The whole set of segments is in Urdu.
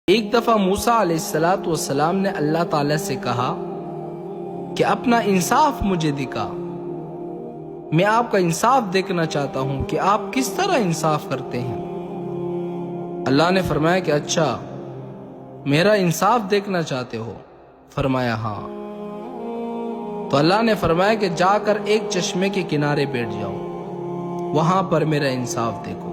ایک دفعہ موسیٰ علیہ السلام نے اللہ تعالیٰ سے کہا کہ اپنا انصاف مجھے دکھا، میں آپ کا انصاف دیکھنا چاہتا ہوں کہ آپ کس طرح انصاف کرتے ہیں۔ اللہ نے فرمایا کہ اچھا، میرا انصاف دیکھنا چاہتے ہو؟ فرمایا ہاں۔ تو اللہ نے فرمایا کہ جا کر ایک چشمے کے کنارے بیٹھ جاؤ، وہاں پر میرا انصاف دیکھو۔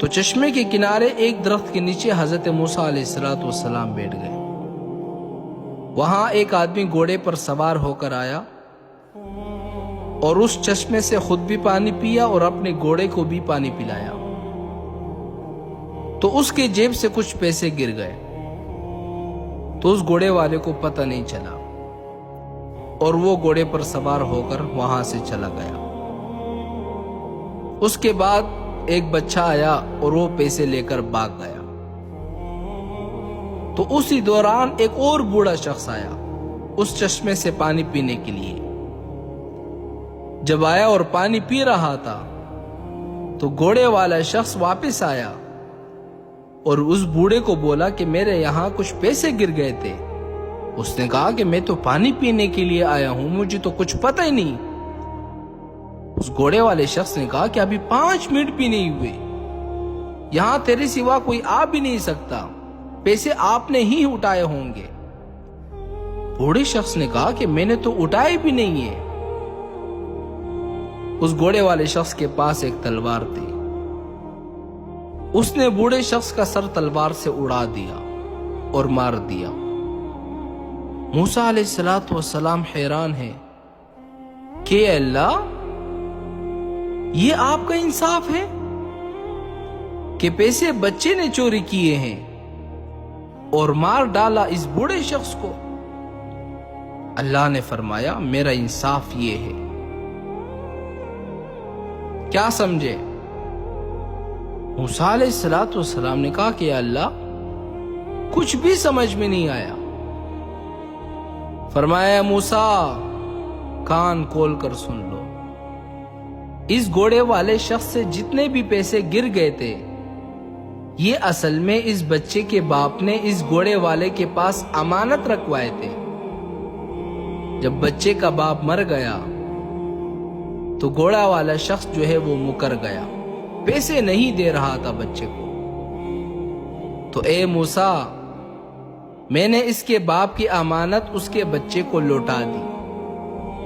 تو چشمے کے کنارے ایک درخت کے نیچے حضرت موسیٰ علیہ السلام بیٹھ گئے۔ وہاں ایک آدمی گھوڑے پر سوار ہو کر آیا اور اس چشمے سے خود بھی پانی پیا اور اپنے گھوڑے کو بھی پانی پلایا۔ تو اس کے جیب سے کچھ پیسے گر گئے، تو اس گھوڑے والے کو پتہ نہیں چلا اور وہ گھوڑے پر سوار ہو کر وہاں سے چلا گیا۔ اس کے بعد ایک بچہ آیا اور وہ پیسے لے کر بھاگ گیا۔ تو اسی دوران ایک اور بوڑھا شخص آیا اس چشمے سے پانی پینے کے لیے۔ جب آیا اور پانی پی رہا تھا تو گھوڑے والا شخص واپس آیا اور اس بوڑھے کو بولا کہ میرے یہاں کچھ پیسے گر گئے تھے۔ اس نے کہا کہ میں تو پانی پینے کے لیے آیا ہوں، مجھے تو کچھ پتہ ہی نہیں۔ اس گھوڑے والے شخص نے کہا کہ ابھی 5 منٹ بھی نہیں ہوئے، یہاں تیرے سوا کوئی آ بھی نہیں سکتا، پیسے آپ نے ہی اٹھائے ہوں گے۔ بوڑھے شخص نے کہا کہ میں نے تو اٹھائے بھی نہیں ہے۔ اس گھوڑے والے شخص کے پاس ایک تلوار تھی، اس نے بوڑھے شخص کا سر تلوار سے اڑا دیا اور مار دیا۔ موسیٰ علیہ السلام حیران ہے کہ اللہ، یہ آپ کا انصاف ہے کہ پیسے بچے نے چوری کیے ہیں اور مار ڈالا اس بوڑھے شخص کو؟ اللہ نے فرمایا میرا انصاف یہ ہے۔ کیا سمجھے؟ موسیٰ علیہ السلام نے کہا کہ اللہ، کچھ بھی سمجھ میں نہیں آیا۔ فرمایا موسیٰ، کان کھول کر سن لو، اس گھوڑے والے شخص سے جتنے بھی پیسے گر گئے تھے، یہ اصل میں اس بچے کے باپ نے اس گھوڑے والے کے پاس امانت رکھوائے تھے۔ جب بچے کا باپ مر گیا تو گھوڑا والا شخص جو ہے وہ مکر گیا، پیسے نہیں دے رہا تھا بچے کو۔ تو اے موسیٰ، میں نے اس کے باپ کی امانت اس کے بچے کو لوٹا دی۔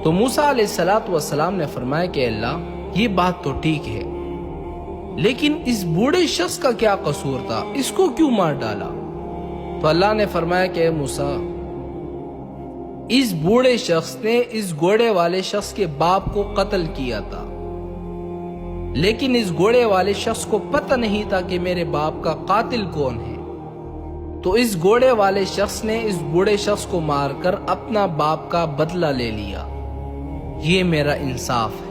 تو موسیٰ علیہ السلام نے فرمایا کہ اللہ، یہ بات تو ٹھیک ہے، لیکن اس بوڑھے شخص کا کیا قصور تھا؟ اس کو کیوں مار ڈالا؟ تو اللہ نے فرمایا کہ اے موسیٰ، اس بوڑھے شخص نے اس گھوڑے والے شخص کے باپ کو قتل کیا تھا، لیکن اس گھوڑے والے شخص کو پتہ نہیں تھا کہ میرے باپ کا قاتل کون ہے۔ تو اس گھوڑے والے شخص نے اس بوڑھے شخص کو مار کر اپنا باپ کا بدلہ لے لیا۔ یہ میرا انصاف ہے۔